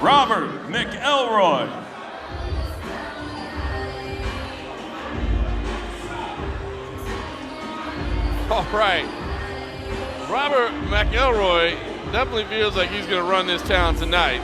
Robert McElroy. All right. Robert McElroy definitely feels like he's going to run this town tonight.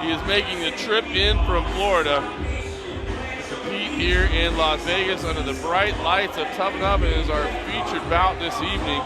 He is making the trip in from Florida to compete here in Las Vegas under the bright lights of Tuff-N-Uff. It is our featured bout this evening.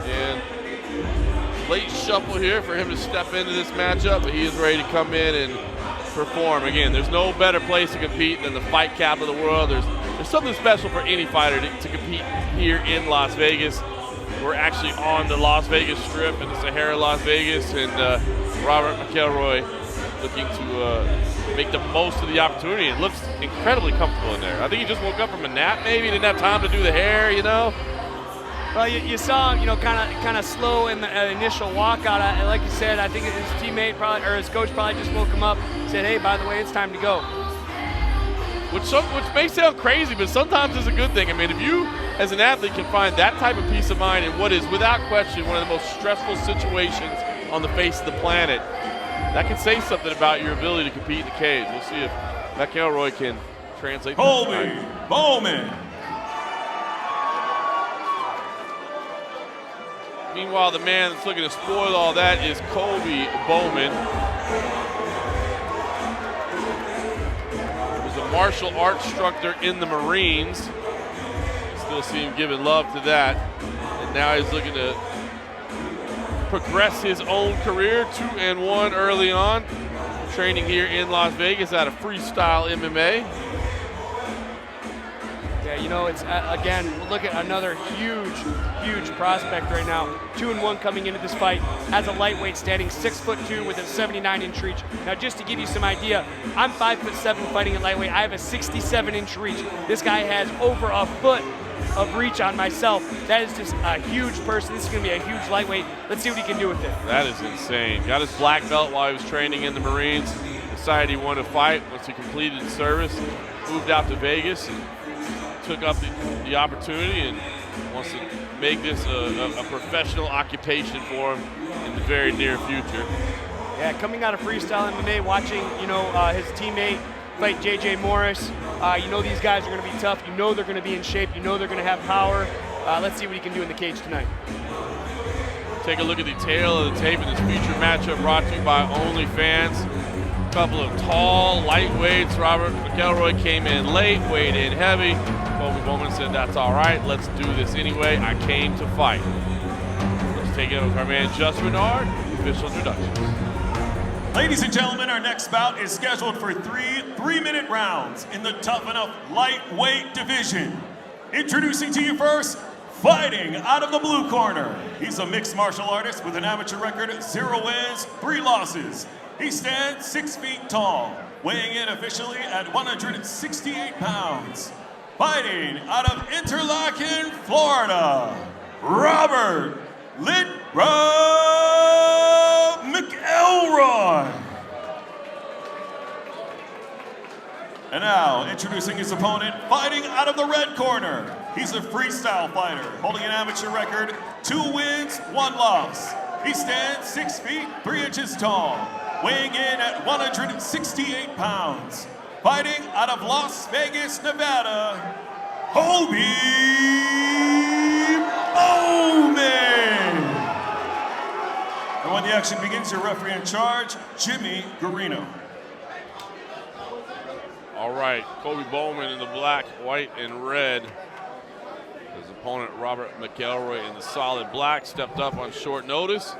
And late shuffle here for him to step into this matchup, but he is ready to come in and perform. Again, there's no better place to compete than the fight cap of the world. There's something special for any fighter to compete here in Las Vegas. We're actually on the Las Vegas Strip in the Sahara, Las Vegas, and Robert McElroy looking to make the most of the opportunity. It looks incredibly comfortable in there. I think he just woke up from a nap maybe, didn't have time to do the hair, you know? Well, you saw him, kind of slow in the initial walkout. Like you said, I think his teammate probably, or his coach probably just woke him up, said, hey, by the way, it's time to go. Which may sound crazy, but sometimes it's a good thing. I mean, if you, as an athlete, can find that type of peace of mind in what is, without question, one of the most stressful situations on the face of the planet, that can say something about your ability to compete in the cage. We'll see if McElroy can translate. Colby, Bowman. Meanwhile, the man that's looking to spoil all that is Colby Bowman. He was a martial arts instructor in the Marines. Still see him giving love to that. And now he's looking to progress his own career, 2-1 early on. Training here in Las Vegas out of Freestyle MMA. Yeah, it's, again, look at another huge prospect right now. 2-1 coming into this fight as a lightweight, standing 6'2" with a 79-inch reach. Now, just to give you some idea, I'm 5'7" fighting at lightweight. I have a 67-inch reach. This guy has over a foot of reach on myself. That is just a huge person. This is going to be a huge lightweight. Let's see what he can do with it. That is insane. Got his black belt while he was training in the Marines. Decided he wanted to fight once he completed his service. Moved out to Vegas and took up the opportunity and wants to make this a professional occupation for him in the very near future. Yeah, coming out of Freestyle MMA, watching, his teammate fight J.J. Morris. These guys are going to be tough. They're going to be in shape. They're going to have power. Let's see what he can do in the cage tonight. Take a look at the tail of the tape in this feature matchup brought to you by OnlyFans. A couple of tall lightweights. Robert McElroy came in late, weighed in heavy. Colby Bowman said, that's all right. Let's do this anyway. I came to fight. Let's take it over with our man, Just Renard, official introductions. Ladies and gentlemen, our next bout is scheduled for three-minute rounds in the Tuff-N-Uff lightweight division. Introducing to you first, fighting out of the blue corner. He's a mixed martial artist with an amateur record of 0 wins, 3 losses. He stands 6 feet tall, weighing in officially at 168 pounds. Fighting out of Interlaken, Florida, Robert McElroy. And now, introducing his opponent, fighting out of the red corner. He's a freestyle fighter, holding an amateur record, 2 wins, 1 loss. He stands 6 feet, 3 inches tall, weighing in at 168 pounds. Fighting out of Las Vegas, Nevada, Colby Bowman. And when the action begins, your referee in charge, Jimmy Garino. All right, Colby Bowman in the black, white, and red. His opponent, Robert McElroy, in the solid black, stepped up on short notice.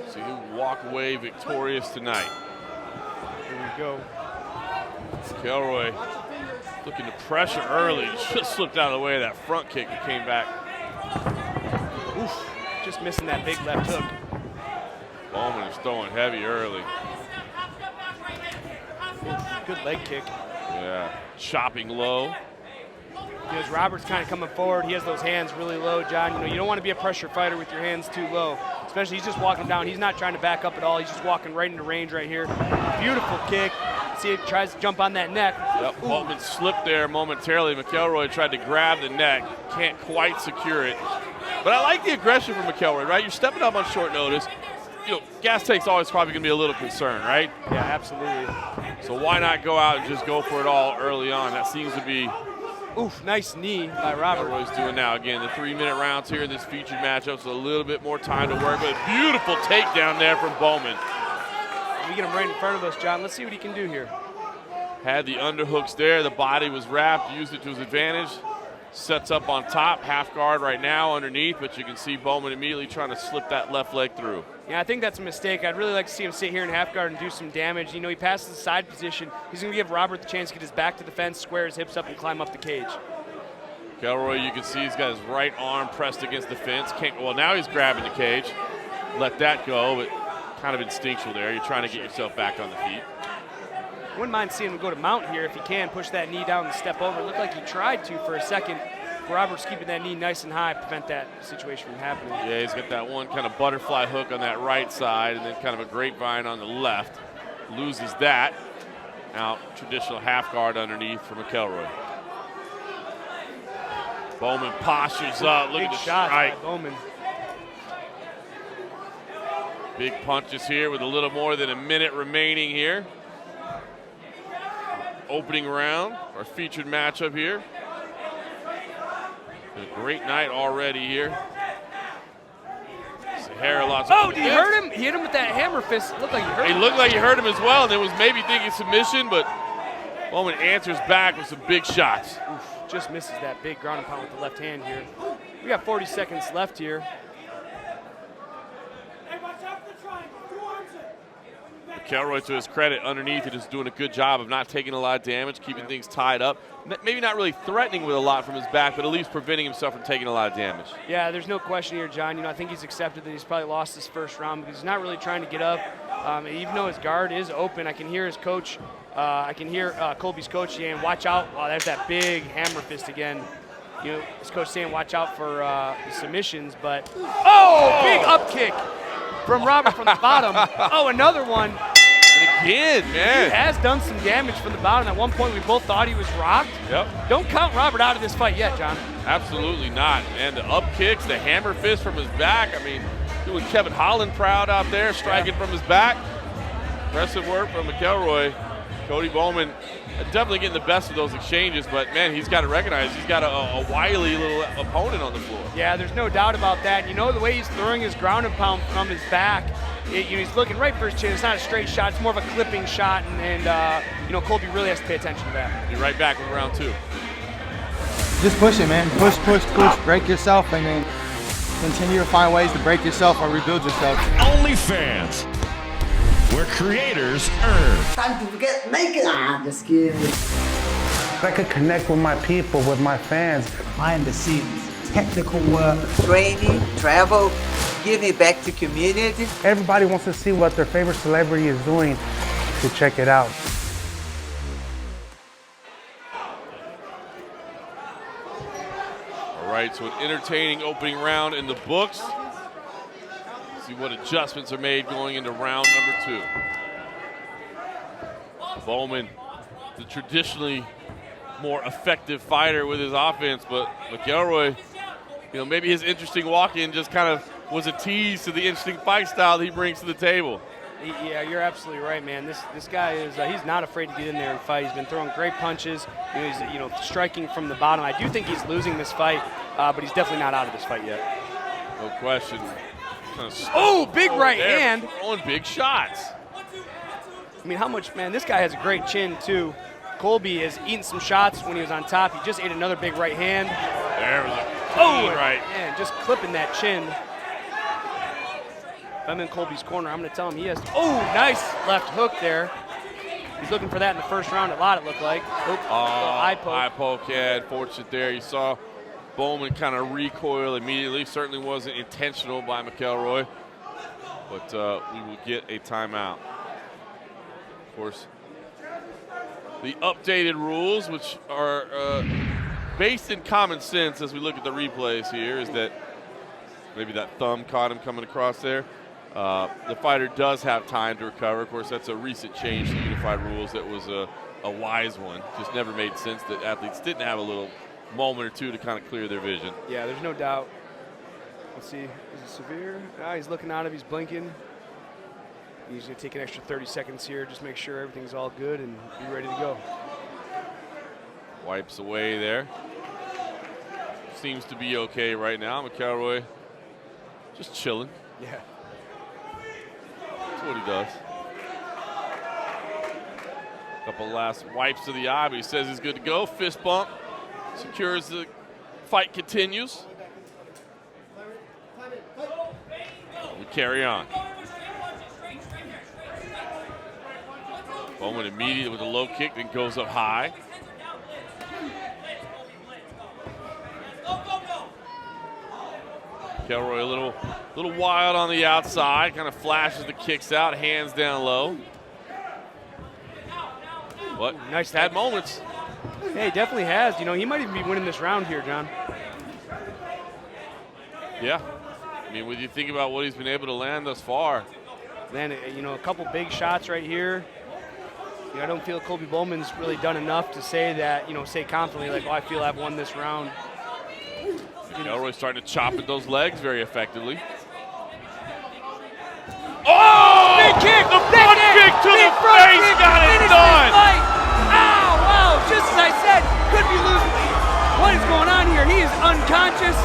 See who walk away victorious tonight. Here we go. McElroy looking to pressure early. Just slipped out of the way of that front kick that came back. Oof, just missing that big left hook. Bowman is throwing heavy early. Oof, good leg kick. Yeah, chopping low. Because Robert's kind of coming forward. He has those hands really low, John. You don't want to be a pressure fighter with your hands too low. Especially, he's just walking down. He's not trying to back up at all. He's just walking right into range right here. Beautiful kick. See, he tries to jump on that neck. Yep, Bowman slipped there momentarily. McElroy tried to grab the neck. Can't quite secure it. But I like the aggression from McElroy, right? You're stepping up on short notice. You know, gas tank's always probably going to be a little concern, right? Yeah, absolutely. So why not go out and just go for it all early on? That seems to be Oof, nice knee by Robert. what he's doing now. Again, the 3-minute rounds here in this featured matchup, so a little bit more time to work. But a beautiful takedown there from Bowman. We get him right in front of us, John. Let's see what he can do here. Had the underhooks there. The body was wrapped, used it to his advantage. Sets up on top, half guard right now underneath, but you can see Bowman immediately trying to slip that left leg through. Yeah, I think that's a mistake. I'd really like to see him sit here in half guard and do some damage. You know, he passes the side position. He's going to give Robert the chance to get his back to the fence, square his hips up, and climb up the cage. McElroy, you can see he's got his right arm pressed against the fence. Well, now he's grabbing the cage. Let that go, but kind of instinctual there. You're trying to get yourself back on the feet. I wouldn't mind seeing him go to mount here if he can, push that knee down and step over. It looked like he tried to for a second. Robert's keeping that knee nice and high, prevent that situation from happening. Yeah, he's got that one kind of butterfly hook on that right side and then kind of a grapevine on the left. Loses that. Now, traditional half guard underneath for McElroy. Bowman postures up. Look Big at the shot strike. by Bowman. Big punches here with a little more than a minute remaining here. Opening round, our featured matchup here. A great night already here. Sahara lots of did he hurt him? He hit him with that hammer fist. It looked like he hurt him. He looked like he hurt him as well, and it was maybe thinking submission, but Bowman answers back with some big shots. Oof, just misses that big ground and pound with the left hand here. We got 40 seconds left here. McElroy, to his credit, underneath it is doing a good job of not taking a lot of damage, keeping things tied up. Maybe not really threatening with a lot from his back, but at least preventing himself from taking a lot of damage. Yeah, there's no question here, John. You know, I think he's accepted that he's probably lost his first round because he's not really trying to get up. Even though his guard is open, I can hear his coach. I can hear Colby's coach saying, "Watch out!" Wow, there's that big hammer fist again. You know, his coach saying, "Watch out for the submissions." But big up kick from Robert from the bottom. Oh, another one. And again, man. He has done some damage from the bottom. At one point, we both thought he was rocked. Yep. Don't count Robert out of this fight yet, John. Absolutely not. And the up kicks, the hammer fist from his back. I mean, doing Kevin Holland proud out there, striking from his back. Impressive work from McElroy. Cody Bowman definitely getting the best of those exchanges, but man, he's got to recognize he's got a wily little opponent on the floor. Yeah, there's no doubt about that. You know, the way he's throwing his ground and pound from his back, he's looking right for his chin. It's not a straight shot, it's more of a clipping shot, and you know, Colby really has to pay attention to that. Be right back with round two. Just push it, man. Push, push, push. Break yourself, and then continue to find ways to break yourself or rebuild yourself. OnlyFans, where creators earn. Time to get naked. Just kidding. I could connect with my people, with my fans. Behind the scenes, technical work, training, travel, giving back to community. Everybody wants to see what their favorite celebrity is doing, to check it out. All right, so an entertaining opening round in the books. See what adjustments are made going into round number 2. Bowman, the traditionally more effective fighter with his offense, but McElroy, you know, maybe his interesting walk-in just kind of was a tease to the interesting fight style that he brings to the table. Yeah, you're absolutely right, man. This guy is he's not afraid to get in there and fight. He's been throwing great punches. He's striking from the bottom. I do think he's losing this fight, but he's definitely not out of this fight yet. No question. Big right hand. Throwing big shots. I mean, how much, man, this guy has a great chin, too. Colby has eaten some shots when he was on top. He just ate another big right hand. There was a clean right. Man, just clipping that chin. If I'm in Colby's corner, I'm going to tell him he has to. Oh, nice left hook there. He's looking for that in the first round a lot, it looked like. Eye poke. Eye poke, yeah, unfortunate there. You saw Bowman kind of recoil immediately. Certainly wasn't intentional by McElroy, but we will get a timeout. Of course, the updated rules, which are based in common sense as we look at the replays here, is that maybe that thumb caught him coming across there. The fighter does have time to recover. Of course, that's a recent change to unified rules that was a wise one. Just never made sense that athletes didn't have a little moment or two to kind of clear their vision. Yeah, there's no doubt. Let's see, is it severe? He's looking out of, he's blinking. He's gonna take an extra 30 seconds here, just make sure everything's all good and be ready to go. Wipes away there. Seems to be okay right now. McElroy just chilling. Yeah. That's what he does. Couple last wipes to the eye, but he says he's good to go. Fist bump. Secures the fight continues. We carry on. Bowman immediately with a low kick, then goes up high. McElroy a little wild on the outside, kind of flashes the kicks out, hands down low. But Nice had moments. Yeah, he definitely has. You know, he might even be winning this round here, John. Yeah. I mean, when you think about what he's been able to land thus far. Landed, you know, a couple big shots right here. You know, I don't feel Colby Bowman's really done enough to say that, you know, say confidently, like, oh, I feel I've won this round. McElroy's starting to chop at those legs very effectively. Oh! Big kick! The front kick to the face got it done! Ow, wow, just as I said, could be losing. What is going on here? He is unconscious.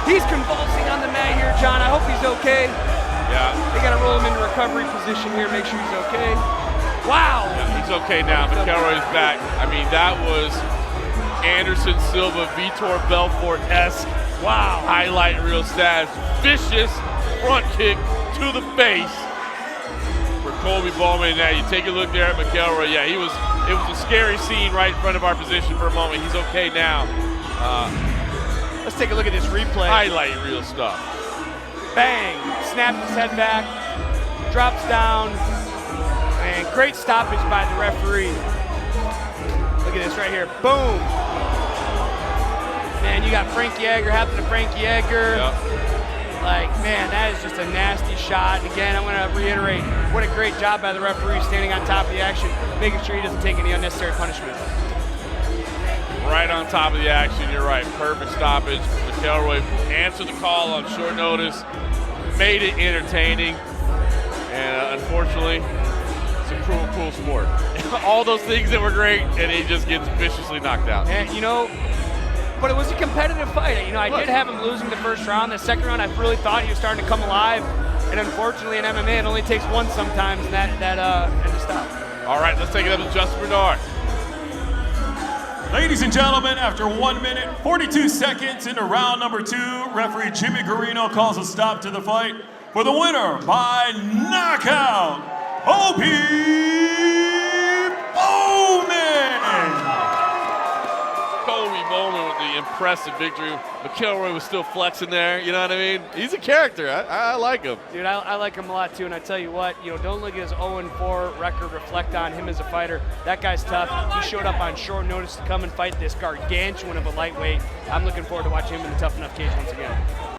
He's convulsing on the mat here, John. I hope he's okay. Yeah. They got to roll him into recovery position here, make sure he's okay. Wow. Yeah, he's okay now. McElroy's back. I mean, that was Anderson Silva, Vitor Belfort-esque. Wow. Highlight reel stats. Vicious front kick to the face for Colby Bowman. Now you take a look there at McElroy. Yeah, it was a scary scene right in front of our position for a moment. He's okay now. Let's take a look at this replay. Highlight reel stuff. Bang, snaps his head back, drops down, and great stoppage by the referee. Look at this right here, boom. Man, you got Frank Yeager, happened to Frank Yeager. Yep. Like, man, that is just a nasty shot. And again, I'm gonna reiterate, what a great job by the referee standing on top of the action, making sure he doesn't take any unnecessary punishment. Right on top of the action, you're right. Perfect stoppage. McElroy answered the call on short notice, made it entertaining, and unfortunately, it's a cruel sport. All those things that were great, and he just gets viciously knocked out. And you know, but it was a competitive fight. You know, I did have him losing the first round. The second round, I really thought he was starting to come alive, and unfortunately in MMA, it only takes one sometimes, and that had to stop. All right, let's take it up to Justin Bernard. Ladies and gentlemen, after 1 minute, 42 seconds into round number 2, referee Jimmy Guarino calls a stop to the fight for the winner by knockout, Colby Bowman. Colby Bowman with the impressive victory. McElroy was still flexing there, you know what I mean? He's a character, I like him. Dude, I like him a lot too, and I tell you what, you know, don't look at his 0-4 record reflect on him as a fighter. That guy's tough. He showed up on short notice to come and fight this gargantuan of a lightweight. I'm looking forward to watching him in the Tuff-N-Uff cage once again.